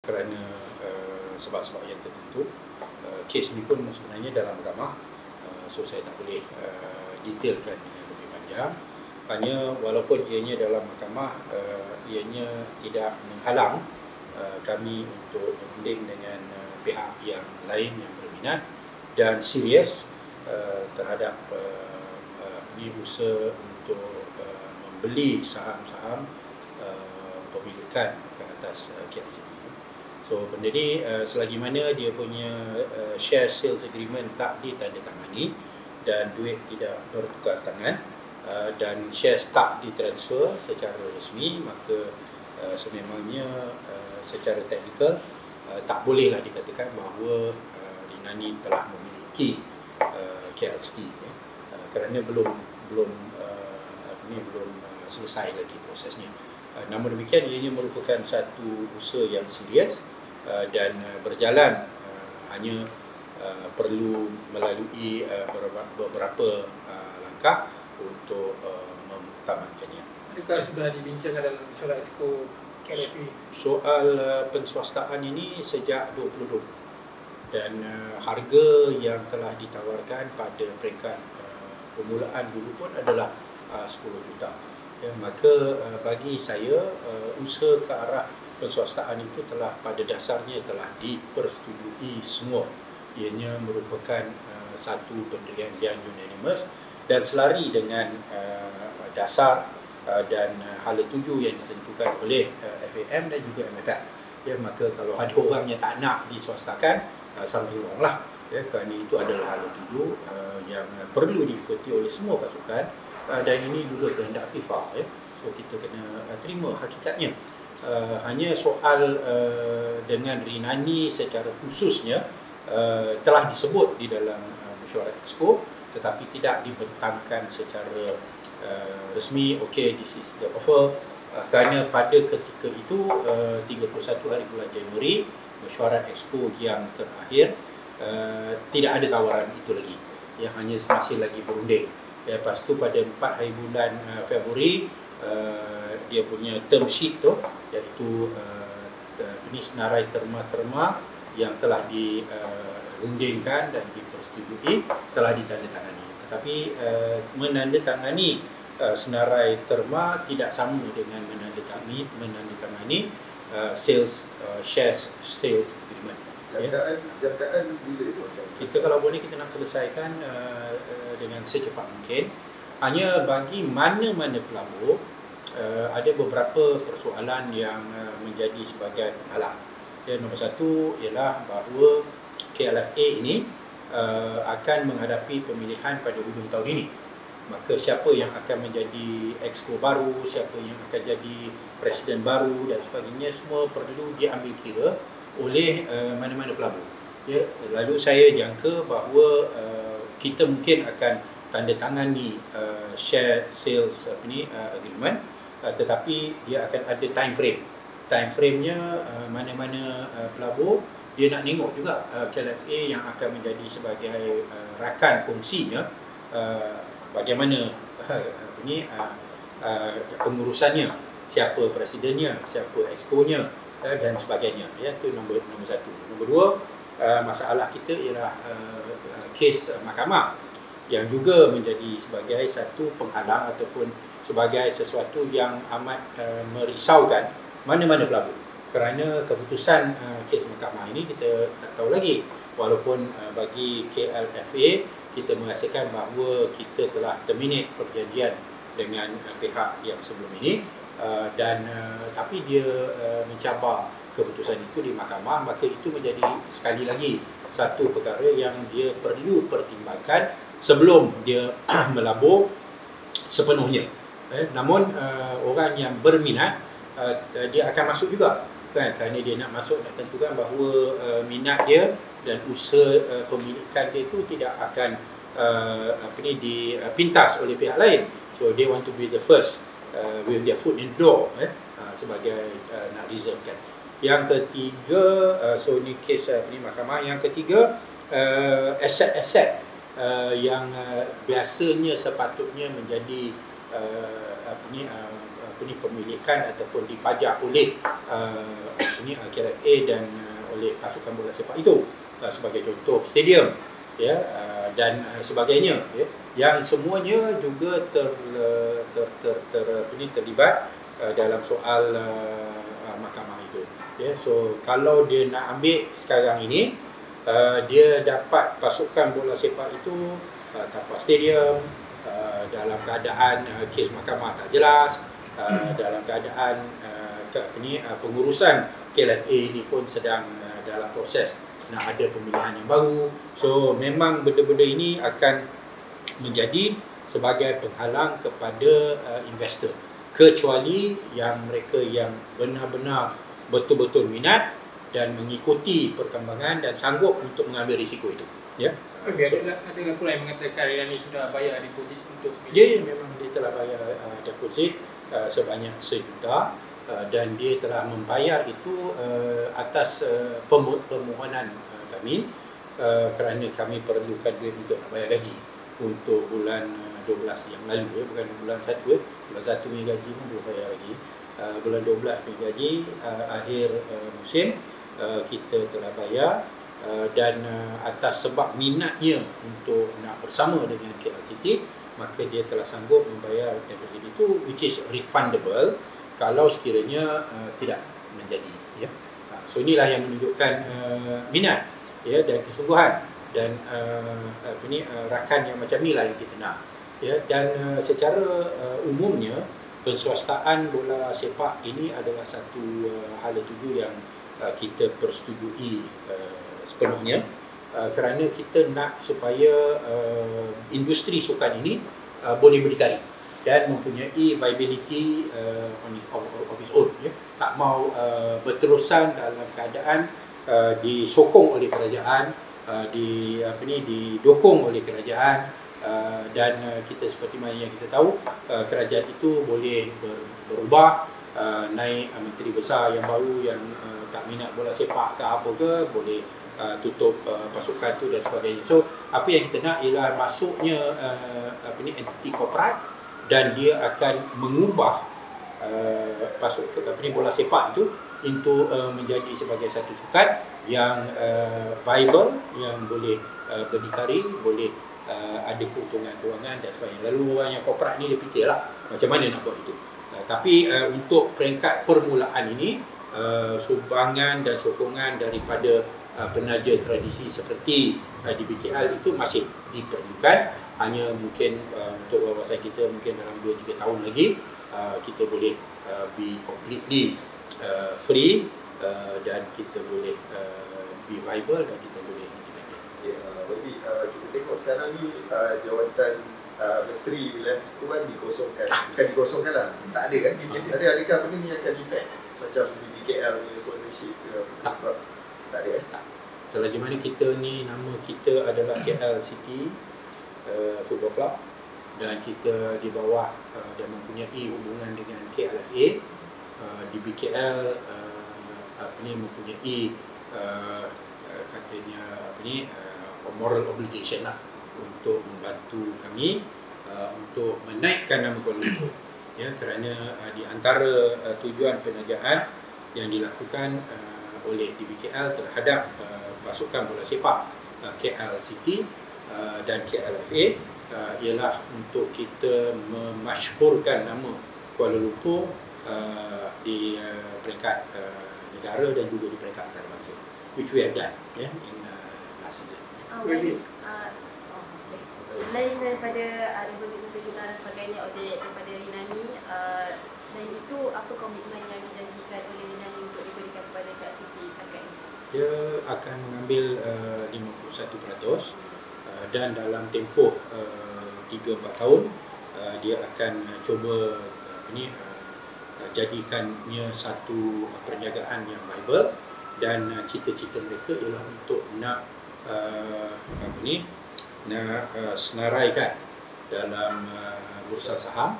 kerana sebab-sebab yang tertentu. Kes ni pun sebenarnya dalam mahkamah, so saya tak boleh detailkan lebih panjang. Hanya walaupun ianya dalam mahkamah, ianya tidak menghalang kami untuk berunding dengan pihak yang lain yang berminat dan serius terhadap usaha untuk membeli saham-saham pemilikan ke atas KLCT. So benda ni selagi mana dia punya share sales agreement tak ditandatangani dan duit tidak bertukar tangan dan shares tak ditransfer secara resmi, maka sememangnya secara teknikal tak bolehlah dikatakan bahawa Rinani telah memiliki KLCT kerana belum selesai lagi prosesnya. Namun demikian, ianya merupakan satu usaha yang serius dan berjalan, hanya perlu melalui beberapa langkah untuk mentamatkannya. Adakah sudah dibincangkan dalam mesyuarat Exco KLFA? Soal penswastaan ini sejak 2020 dan harga yang telah ditawarkan pada peringkat permulaan dulu pun adalah 10 juta. Ya, maka bagi saya usaha ke arah penswastaan itu telah pada dasarnya telah dipersetujui semua. Ianya merupakan satu pendirian yang unanimous dan selari dengan dasar dan hala tuju yang ditentukan oleh FAM dan juga MFL. Ya, maka kalau ada orang yang tak nak diswastakan, something wrong lah. Ya, kerana itu adalah hala tuju yang perlu diikuti oleh semua pasukan dan ini juga kehendak FIFA. Ya. So kita kena terima hakikatnya. Hanya soal dengan Rinani secara khususnya telah disebut di dalam mesyuarat Exco, tetapi tidak dibentangkan secara resmi. Okay, this is the offer. Kerana pada ketika itu 31 hari bulan Januari, mesyuarat Exco yang terakhir, tidak ada tawaran itu lagi. Yang hanya masih lagi berunding. Lepas tu pada 4 hari bulan Februari, dia punya term sheet tu, iaitu ini senarai terma-terma yang telah dirundingkan dan dipersetujui, telah ditandatangani. Tetapi menandatangani senarai terma tidak sama dengan menandatangani shares sales agreement. Jangkaan bila itu? Kita kalau boleh kita nak selesaikan dengan secepat mungkin. Hanya bagi mana-mana pelabur ada beberapa persoalan yang menjadi sebagai penghalang. Nombor satu ialah bahawa KLFA ini akan menghadapi pemilihan pada hujung tahun ini. Maka siapa yang akan menjadi exco baru, siapa yang akan jadi presiden baru dan sebagainya, semua perlu diambil kira oleh mana-mana pelabur. Ya, lalu saya jangka bahawa kita mungkin akan tanda tangani share sales agreement, tetapi dia akan ada time frame. Time frame-nya mana-mana pelabur dia nak tengok juga KLFA yang akan menjadi sebagai rakan kongsinya, bagaimana pengurusannya, siapa presidennya, siapa exco-nya dan sebagainya. Ya, itu nombor satu. Nombor dua, masalah kita ialah kes mahkamah yang juga menjadi sebagai satu penghalang ataupun sebagai sesuatu yang amat merisaukan mana-mana pelabur. Kerana keputusan kes mahkamah ini kita tak tahu lagi. Walaupun bagi KLFA kita merasakan bahawa kita telah terminate perjanjian dengan pihak yang sebelum ini, dan tapi dia mencabar keputusan itu di mahkamah, maka itu menjadi sekali lagi satu perkara yang dia perlu pertimbangkan sebelum dia melabur sepenuhnya. Namun orang yang berminat dia akan masuk juga, kan? Kerana dia nak masuk, nak tentukan bahawa minat dia dan usaha pemilikan dia itu tidak akan dipintas oleh pihak lain. So they want to be the first with their foot in the door, sebagai nak reservekan. Yang ketiga, so ini kes mahkamah. Yang ketiga, aset-aset yang biasanya sepatutnya menjadi pemilikan ataupun dipajak oleh KLFA dan oleh pasukan bola sepak itu, sebagai contoh stadium, ya, dan sebagainya, ya, yang semuanya juga terlibat dalam soal mahkamah itu, ya. So kalau dia nak ambil sekarang ini, dia dapat pasukan bola sepak itu tanpa stadium, dalam keadaan kes mahkamah tak jelas, dalam keadaan pengurusan KLFA ini pun sedang dalam proses nak ada pemilihan yang baru. So memang benda-benda ini akan menjadi sebagai penghalang kepada investor, kecuali yang mereka yang benar-benar betul-betul minat dan mengikuti perkembangan dan sanggup untuk mengambil risiko itu, ya. Tapi ada pula yang mengatakan Rinani sudah bayar deposit untuk Ya, memang dia telah bayar deposit sebanyak RM1 juta, dan dia telah membayar itu atas permohonan kami, kerana kami perlukan duit untuk nak bayar gaji untuk bulan 12 yang lalu, ya, bukan bulan 1, bulan 1 punya gaji pun belum bayar lagi. Bulan 12 punya gaji, akhir musim, kita telah bayar, dan atas sebab minatnya untuk nak bersama dengan KL City, maka dia telah sanggup membayar deposit itu, which is refundable kalau sekiranya tidak menjadi, ya. So inilah yang menunjukkan minat, ya, dan kesungguhan, dan rakan yang macam inilah yang kita nak, ya. Dan secara umumnya penswastaan bola sepak ini adalah satu hala tuju yang kita persetujui sepenuhnya, kerana kita nak supaya industri sukan ini boleh berdikari dan mempunyai viability of its own, ya. Tak mau berterusan dalam keadaan disokong oleh kerajaan, didukung oleh kerajaan, dan kita seperti mana yang kita tahu, kerajaan itu boleh berubah, naik menteri besar yang baru yang tak minat bola sepak ke apa ke, boleh tutup pasukan tu dan sebagainya. So apa yang kita nak ialah masuknya entiti korporat, dan dia akan mengubah bola sepak itu untuk menjadi sebagai satu sukan yang viable, yang boleh berdikari, boleh ada keuntungan kewangan dan sebagainya. Lalu orang yang korporat ni dia fikirlah macam mana nak buat itu. Tapi untuk peringkat permulaan ini, sumbangan dan sokongan daripada penaja tradisi seperti di BKL itu masih diperlukan. Hanya mungkin untuk wawasan kita, mungkin dalam 2-3 tahun lagi kita boleh be completely free, dan kita boleh be viable, dan kita boleh independent. Jadi kita tengok sekarang ni jawatan menteri wilayah situ kan dikosongkan. Bukan dikosongkan lah, tak ada kan? Adakah benda ni akan efek macam di BKL ni sponsorship ke? Sebab tak ada kan? Tak. Selagi mana kita ni, nama kita adalah KL City Football Club, dan kita di bawah dan mempunyai hubungan dengan KLFA, di BKL mempunyai katanya moral obligation lah untuk membantu kami untuk menaikkan nama Kuala Lumpur, ya, kerana di antara tujuan penajaan yang dilakukan oleh DBKL terhadap pasukan bola sepak KL City dan KLFA ialah untuk kita memasyhurkan nama Kuala Lumpur di peringkat negara dan juga di peringkat antarabangsa, which we have done, in last season. Selain daripada deposit RM1 juta dan sebagainya daripada Rinani, selain itu apa komitmen yang dijanjikan oleh Rinani untuk diberikan kepada KL City setakat ini? Dia akan mengambil 51%, dan dalam tempoh 3-4 tahun dia akan cuba jadikannya satu perniagaan yang viable, dan cita-cita mereka ialah untuk nak senaraikan dalam bursa saham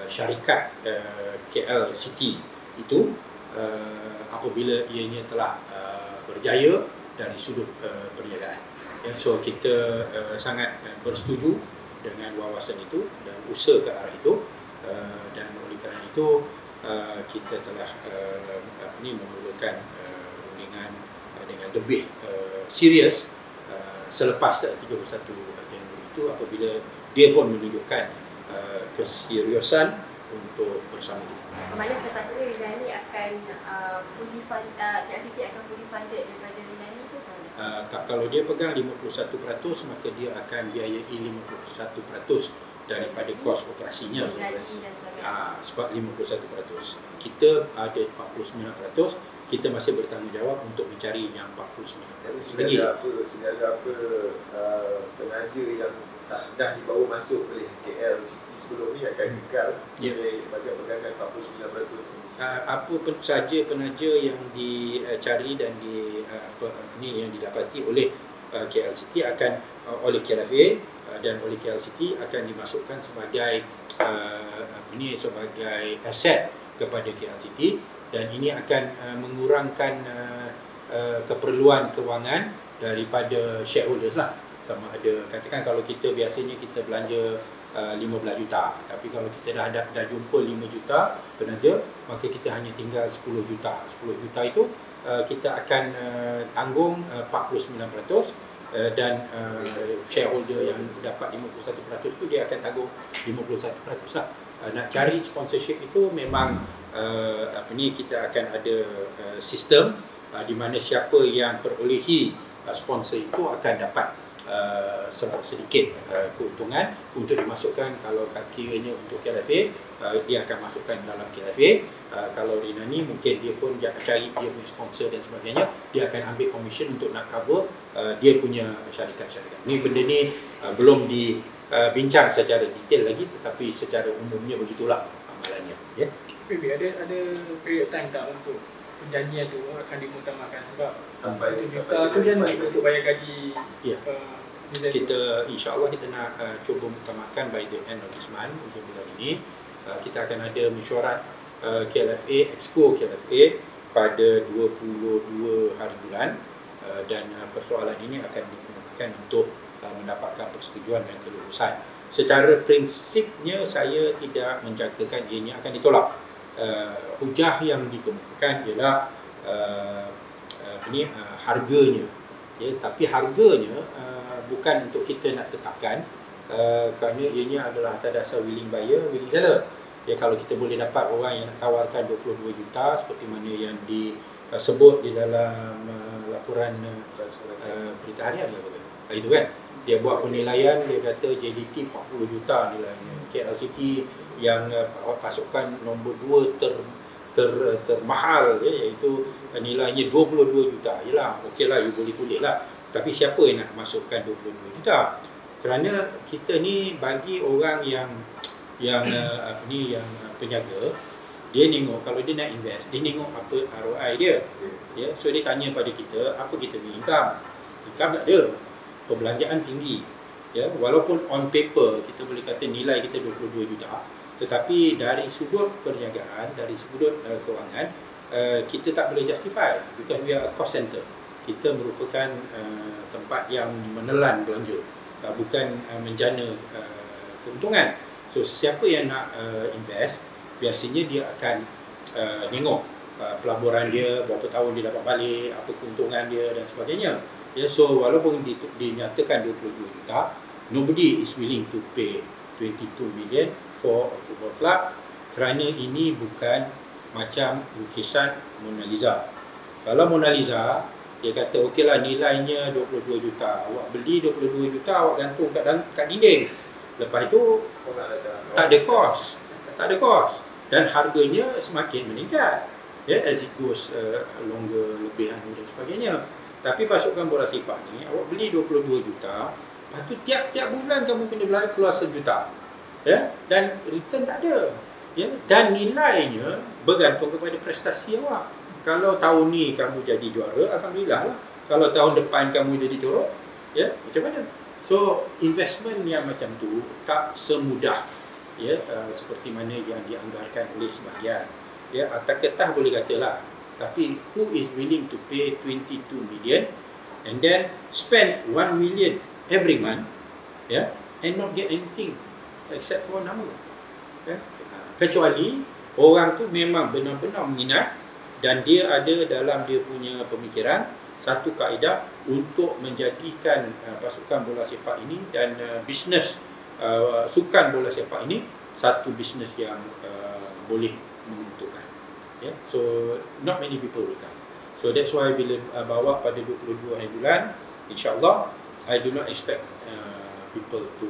syarikat KL City itu apabila ianya telah berjaya dari sudut perniagaan. Ya, so kita sangat bersetuju dengan wawasan itu dan usaha ke arah itu, dan oleh kerana itu kita telah memulakan rundingan dengan lebih serius selepas 31 Januari itu, apabila dia pun menunjukkan keseriusan untuk bersama kita. Mana selepas ini Rinani akan fully fund, KLCT akan fully funded daripada Rinani ke macam mana? Tak, kalau dia pegang 51%, maka dia akan biayai 51% daripada kos operasinya. Gaji dan sebagainya. Sebab 51%. Kita ada 49%, kita masih bertanggungjawab untuk mencari yang 49% lagi. Segala apa penaja yang dah dibawa masuk oleh KL City sebelum ni akan kekal sebagai pegangan 49%. Apa saja penaja yang dicari dan yang didapati oleh KL City akan oleh KLFA dan oleh KL City akan dimasukkan sebagai sebagai aset kepada KL City, dan ini akan mengurangkan keperluan kewangan daripada shareholders lah. Sama ada, katakan kalau kita biasanya kita belanja 15 juta, tapi kalau kita dah jumpa 5 juta penaja, maka kita hanya tinggal 10 juta. 10 juta itu kita akan tanggung 49%, dan shareholder yang dapat 51% itu dia akan tanggung 51% lah. Nak cari sponsorship itu memang kita akan ada sistem di mana siapa yang perolehi sponsor itu akan dapat sedikit keuntungan untuk dimasukkan. Kalau kiranya untuk KLFA, dia akan masukkan dalam KLFA. Kalau Rinani mungkin dia pun dia akan cari dia punya sponsor dan sebagainya, dia akan ambil commission untuk nak cover dia punya syarikat-syarikat. Ni benda ni belum dibincang secara detail lagi, tetapi secara umumnya begitulah amalannya. Ya. Maybe ada period time tak untuk perjanjian tu akan dimutamakan, sebab sampai juta tu kan untuk bayar gaji. Kita insya-Allah kita nak cuba mutamakan by the end of this month, untuk bulan ini. Kita akan ada mesyuarat KLFA, Exco KLFA pada 22 hari bulan, dan persoalan ini akan dikemukakan untuk mendapatkan persetujuan dan kelulusan. Secara prinsipnya saya tidak menjangkakan ianya akan ditolak. Hujah yang dikemukakan ialah harganya, ya, tapi harganya bukan untuk kita nak tetapkan, kerana ianya adalah atas dasar willing buyer, willing seller. Ya, kalau kita boleh dapat orang yang nak tawarkan 22 juta seperti mana yang disebut di dalam laporan berita harian itu kan, dia buat penilaian, dia kata JDT 40 juta nilainya, KL City yang pasukan nombor 2 termahal, ya, iaitu nilainya 22 juta. Yalah, okeylah, you boleh tulis lah. Tapi siapa yang nak masukkan 22 juta? Kerana kita ni bagi orang yang penjaga, dia tengok kalau dia nak invest, dia tengok apa ROI dia. Ya, so dia tanya pada kita, apa kita punya income? Income tak ada. Perbelanjaan tinggi. Ya, walaupun on paper kita boleh kata nilai kita 22 juta, tetapi dari sudut perniagaan, dari sudut kewangan, kita tak boleh justify, because we are a cost center. Kita merupakan tempat yang menelan belanja, bukan menjana keuntungan. So siapa yang nak invest, biasanya dia akan tengok pelaburan dia, berapa tahun dia dapat balik, apa keuntungan dia dan sebagainya. Ya, so walaupun dinyatakan 22 juta, nobody is willing to pay 22 million for a football club, kerana ini bukan macam lukisan Mona Lisa. Kalau Mona Lisa, dia kata okeylah nilainya 22 juta, awak beli 22 juta, awak gantung kat dinding. Lepas itu tak ada kos, dan harganya semakin meningkat, ya, as it goes longer, lebih dan sebagainya. Tapi pasukan bola sepak ni, awak beli 22 juta, lepas tu tiap-tiap bulan kamu kena keluar 1 juta, ya, dan return tak ada, ya, dan nilainya bergantung kepada prestasi awak. Kalau tahun ni kamu jadi juara, alhamdulillah lah. Kalau tahun depan kamu jadi corok, ya, macam mana? So investment yang macam tu tak semudah, ya, seperti mana yang dianggarkan oleh sebahagian. Ya, atas kertas boleh katalah, tapi who is willing to pay 22 million and then spend 1 million every month, ya, and not get anything except for nama, ya? Kecuali orang tu memang benar-benar minat dan dia ada dalam dia punya pemikiran satu kaedah untuk menjadikan pasukan bola sepak ini dan bisnes sukan bola sepak ini satu bisnes yang boleh menguntungkan. Yeah? So not many people will come. So that's why bila bawa pada 22 hari bulan, insyaAllah I do not expect people to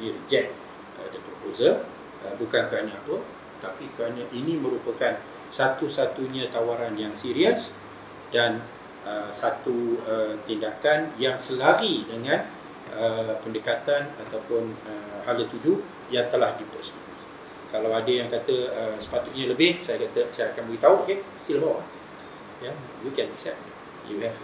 reject the proposal, bukan kerana apa, tapi kerana ini merupakan satu-satunya tawaran yang serius dan satu tindakan yang selari dengan pendekatan ataupun hala tuju yang telah dipersetujui. Kalau ada yang kata sepatutnya lebih, saya akan beritahu, okay, sila bawa. Yeah, you can accept. You have